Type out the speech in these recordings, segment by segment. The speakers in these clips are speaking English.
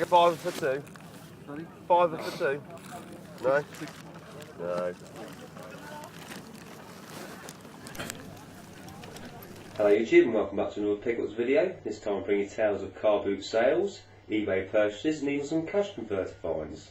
Five for two. Sorry? Five for two. No? No. Hello YouTube and welcome back to another Pickups video. This time I'm bringing tales of car boot sales, eBay purchases and even some cash converter finds.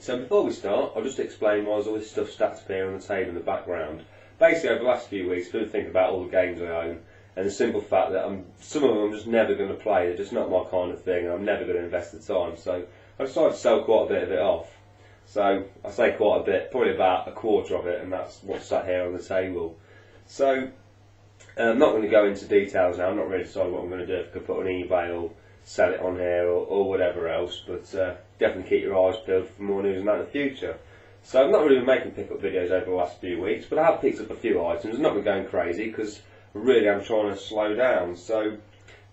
So before we start, I'll just explain why there's all this stuff stacked up here on the table in the background. Basically over the last few weeks I've been thinking about all the games I own and the simple fact that some of them I'm just never going to play, they're just not my kind of thing and I'm never going to invest the time. So I decided to sell quite a bit of it off. So I say quite a bit, probably about a quarter of it, and that's what's sat here on the table. So I'm not going to go into details now. I'm not really decided what I'm going to do, if I could put on eBay or sell it on here or whatever else, but definitely keep your eyes peeled for more news on that in the future. So I've not really been making pickup videos over the last few weeks, but I have picked up a few items. I'm not been going crazy because I really am trying to slow down. So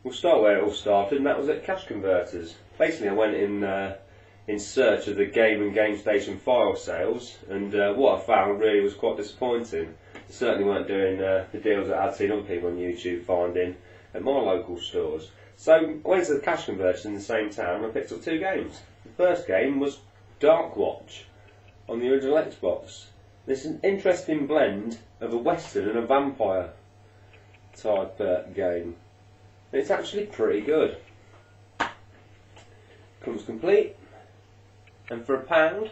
we'll start where it all started, and that was at cash converters. Basically I went in search of the game and game station file sales, and what I found really was quite disappointing. They certainly weren't doing the deals that I'd seen other people on YouTube finding at my local stores. So I went to the cash converters in the same town and I picked up two games. The first game was Dark Watch on the original Xbox. It's an interesting blend of a western and a vampire type game. And it's actually pretty good. Comes complete, and for £1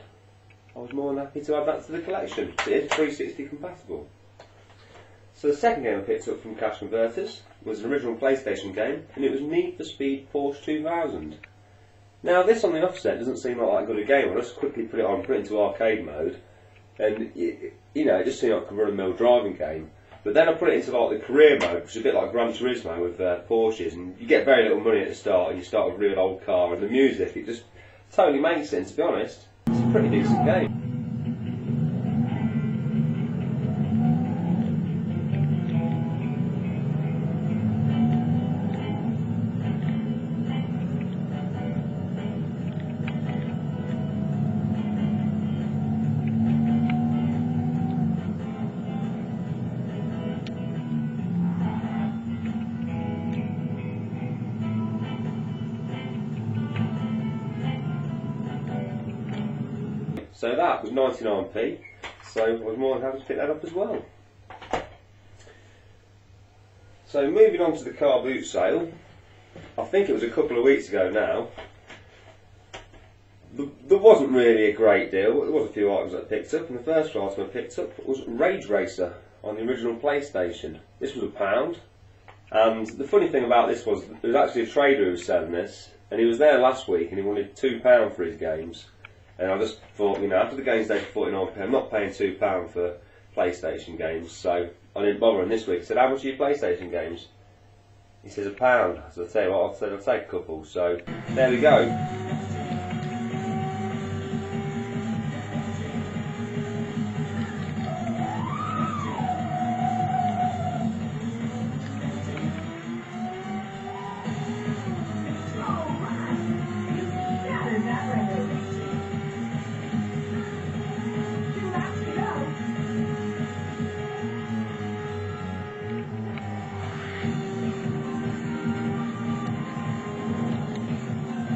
I was more than happy to add that to the collection. It is 360 compatible. So the second game I picked up from cash converters was an original PlayStation game, and it was Need for Speed Porsche 2000. Now this on the offset doesn't seem like that good a game. I just quickly put it on, put it into arcade mode, and you know, it just seemed like a run-of-the-mill driving game. But then I put it into like the career mode, which is a bit like Gran Turismo with Porsches, and you get very little money at the start, and you start with a real old car, and the music, it just totally makes it. To be honest, it's a pretty decent game. So that was 99p, so I was more than happy to pick that up as well. So moving on to the car boot sale, I think it was a couple of weeks ago now. There wasn't really a great deal, but there was a few items that I picked up, and the first item I picked up was Rage Racer on the original PlayStation. This was £1, and the funny thing about this was there was actually a trader who was selling this, and he was there last week and he wanted £2 for his games. And I just thought, you know, after the game's day for £49, I'm not paying £2 for PlayStation games, so I didn't bother. And this week I said, how much are your PlayStation games? He says £1. So I tell you what, I said I'll take a couple. So there we go.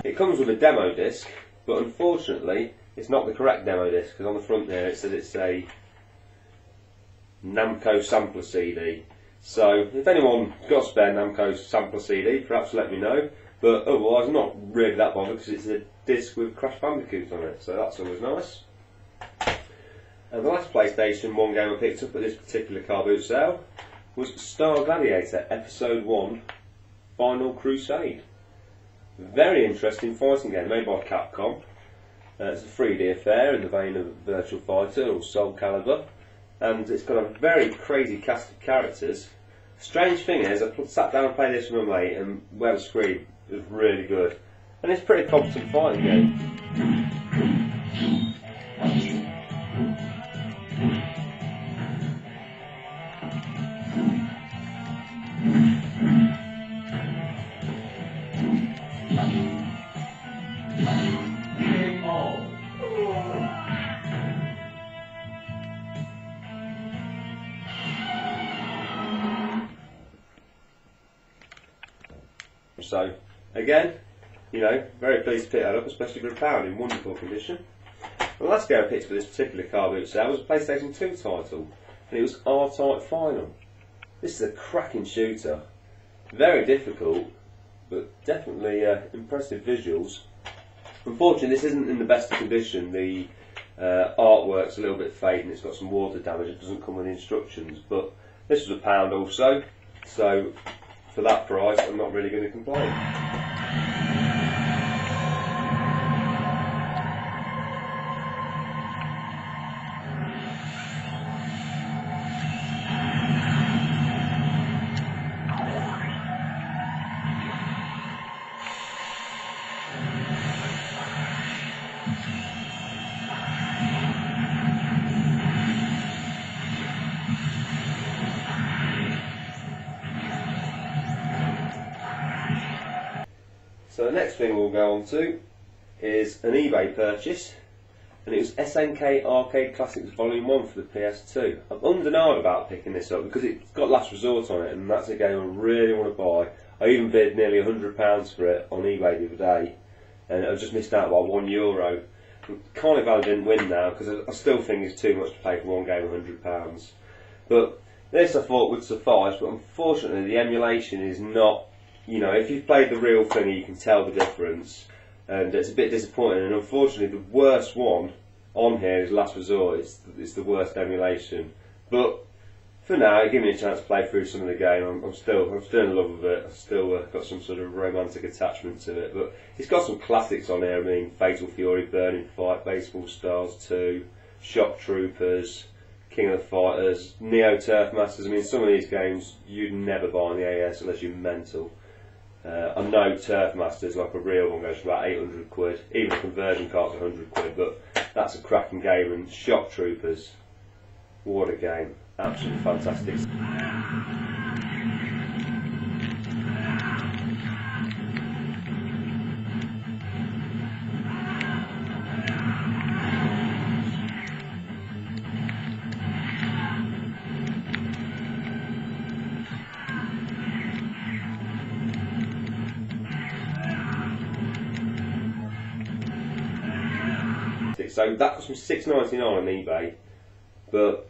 It comes with a demo disc, but unfortunately it's not the correct demo disc, because on the front there it says it's a Namco sampler CD. So if anyone got a spare Namco sampler CD, perhaps let me know, but otherwise I'm not really that bothered because it's a disc with Crash Bandicoot on it, so that's always nice. And the last PlayStation 1 game I picked up at this particular car boot sale was Star Gladiator Episode 1 Final Crusade. Very interesting fighting game made by Capcom. It's a 3D affair in the vein of Virtual Fighter or Soul Calibur, and it's got a very crazy cast of characters. Strange thing is, I sat down and played this with my mate, and web screen was really good, and it's a pretty competent fighting game. So again, you know, very pleased to pick that up, especially for £1 in wonderful condition. The last game I picked up for this particular car boot sale was a PlayStation 2 title, and it was R-Type Final. This is a cracking shooter, very difficult, but definitely impressive visuals. Unfortunately, this isn't in the best of condition. The artwork's a little bit faded and it's got some water damage. It doesn't come with the instructions, but this was £1 also, so for that price I'm not really going to complain. So the next thing we'll go on to is an eBay purchase, and it was SNK Arcade Classics Volume 1 for the PS2. I'm undenied about picking this up because it's got Last Resort on it, and that's a game I really want to buy. I even bid nearly £100 for it on eBay the other day, and I just missed out by €1. I'm kind of glad I didn't win now, because I still think it's too much to pay for one game of £100. But this I thought would suffice, but unfortunately the emulation is not, you know, if you've played the real thing you can tell the difference, and it's a bit disappointing. And unfortunately the worst one on here is Last Resort. It's the worst emulation, but for now it gave me a chance to play through some of the game. I'm still in love with it. I've still got some sort of romantic attachment to it, but it's got some classics on here. I mean, Fatal Fury, Burning Fight, Baseball Stars 2, Shock Troopers, King of the Fighters, Neo Turf Masters. I mean, some of these games you'd never buy on the AS unless you're mental. I know Turf Masters, like a real one, goes for about 800 quid. Even the conversion cart's 100 quid, but that's a cracking game. And Shock Troopers, what a game. Absolutely fantastic. So that cost me $6.99 on eBay, but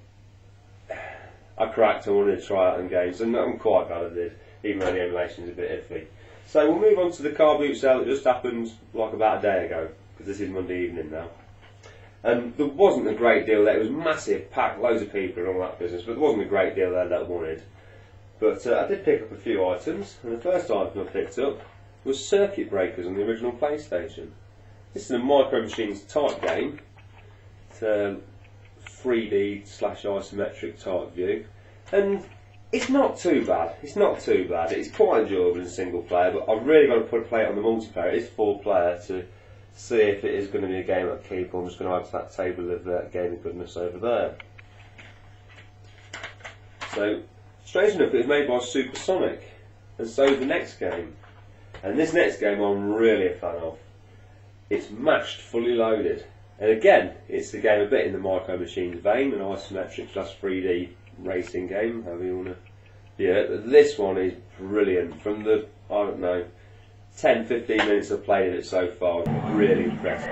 I cracked. I wanted to try out in games, and I'm quite glad I did, even though the emulation is a bit iffy. So we'll move on to the car boot sale that just happened like about a day ago, because this is Monday evening now. And there wasn't a great deal there. It was massive, packed, loads of people and all that business, but there wasn't a great deal there that I wanted. But I did pick up a few items, and the first item I picked up was circuit breakers on the original PlayStation. This is a Micro Machines type game. It's a 3D / isometric type view, and it's not too bad. It's not too bad. It's quite enjoyable in single player, but I've really got to play it on the multiplayer. It is 4 player to see if it is going to be a game I keep. I'm just going to add to that table of gaming goodness over there. So, strange enough, it was made by Supersonic, and so is the next game. And this next game I'm really a fan of. It's mashed, fully loaded, and again, it's a game a bit in the Micro Machines vein, an isometric / 3D racing game, however you want to. Yeah, this one is brilliant. From the, I don't know, 10-15 minutes I've played it so far, I'm really impressed.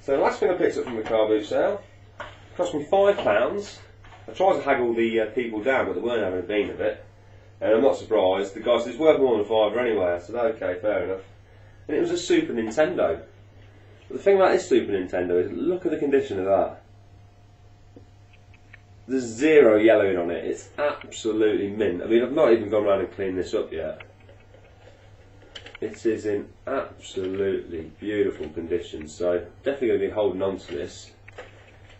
So the last thing I picked up from the car boot sale cost me £5. I tried to haggle the people down, but they weren't having a bean of it. And I'm not surprised. The guy said it's worth more than £5 anyway. I said, okay, fair enough. And it was a Super Nintendo. But the thing about this Super Nintendo is, look at the condition of that. There's 0 yellowing on it. It's absolutely mint. I mean, I've not even gone around and cleaned this up yet. It is in absolutely beautiful condition, so definitely going to be holding on to this.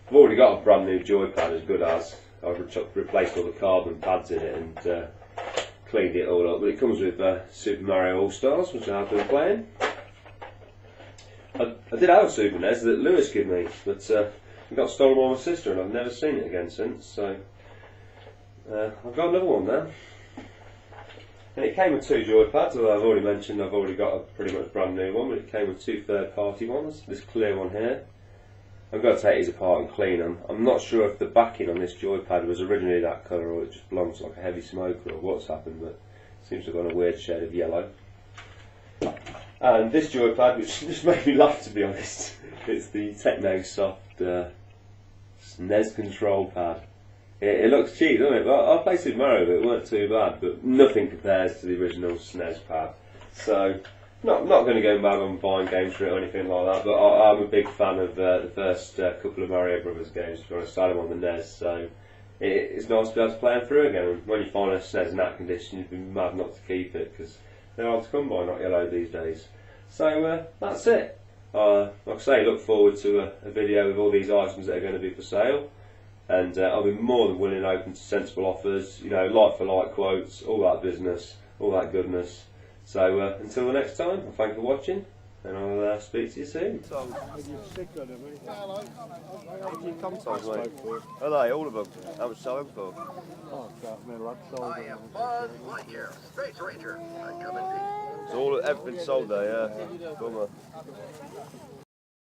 I've already got a brand new joypad, as good as. I've replaced all the carbon pads in it and cleaned it all up. But it comes with Super Mario All Stars, which I have been playing. I did have a Super NES that Lewis gave me, but it got stolen by my sister and I've never seen it again since, so I've got another one now. And it came with 2 joypads, although I've already mentioned I've already got a pretty much brand new one, but it came with 2 third-party ones, this clear one here. I've got to take these apart and clean them. I'm not sure if the backing on this joypad was originally that colour or it just belongs to like a heavy smoker or what's happened, but it seems to have gone a weird shade of yellow. And this joypad, which just made me laugh to be honest, it's the Technosoft SNES control pad. It looks cheap, doesn't it? But I played Super Mario, but it weren't too bad, but nothing compares to the original SNES pad. So, not going to go mad on buying games for it or anything like that, but I'm a big fan of the first couple of Mario Brothers games, to be honest. I had them on the NES, so it's nice to be able to play them through again. And when you find a SNES in that condition, you'd be mad not to keep it, because they're hard to come by, not yellow these days. So that's it. Like I say, look forward to a video with all these items that are going to be for sale. And I'll be more than willing and open to sensible offers, you know, like for like quotes, all that business, all that goodness. So until the next time, well, thank you for watching, and I'll speak to you soon. Are they, all of them? How much selling for? I am Buzz Lightyear, Space Ranger. I come in peace. It's everything's sold there, yeah. Bummer.